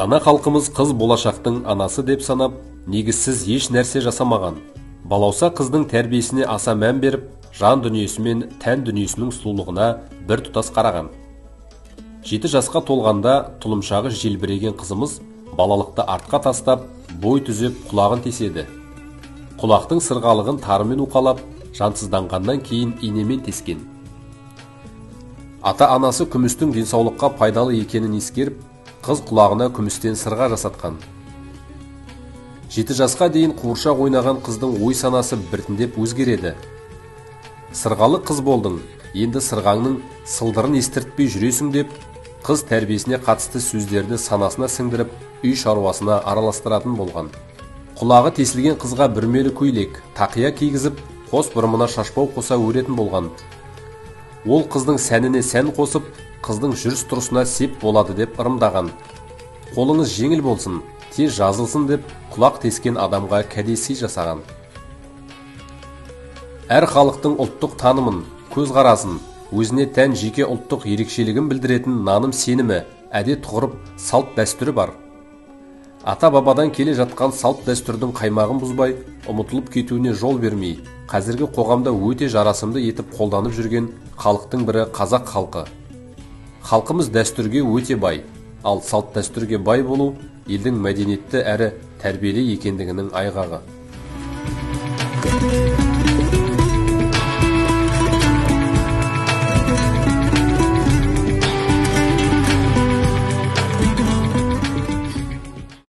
Ана халқымыз қыз болашақтың анасы деп санап, негізсіз еш нәрсе жасамаған. Балауса қыздың тәрбиесіне аса мән беріп, жан дүниесі мен тән дүниесінің сұлулығына бір тұтас қараған. 7 жасқа толғанда тұлымшағы желбіреген қызымыз балалықты артқа тастап, бой түзеп құлағын теседі. Құлақтың сырғалығын тарымен уқалап, жансызданғаннан кейін инемен тескен. Ата-анасы күмістің денсаулыққа пайдалы екенін ескеріп, қыз құлағына күмістен сырға жасатқан. 7 жасқа дейін қуыршақ ойнаған қыздың ой санасы біртіндеп өзгереді. Сырғалы қыз болдың, енді сырғаңның сылдырын естіртпей жүресің деп, қыз тәрбиесіне қатысты сөздерді санасына сіңдіріп, үй шаруасына араластыратын болған. Құлағы тесілген қызға бүрмелі көйлек, тақия кигізіп, қос бұрымына шашбау қоса өретін болған. Ол қыздың сәніне сән қосып, қыздың жүріс тұрысына сеп болады деп ырымдаған. Қолыңыз жеңіл болсын, тез жазылсын деп құлақ тескен адамға кәдесый жасаған. Әр халықтың ұлттық танымын, көзқарасын, өзіне тән жеке ұлттық ерекшелігін білдіретін наным сенімі, әдет ғұрып, салт дәстүрі бар. Ата-бабадан келе жатқан салт дәстүрдің қаймағын бұзбай, ұмытылып кетуіне жол бермей, қазіргі қоғамда өте жарасымды етіп қолданып жүрген халықтың бірі қазақ халқы. Халқымыз дәстүрге өте бай, ал салт дәстүрге бай болу елдің мәдениетті әрі тәрбиелі екендігінің айғағы.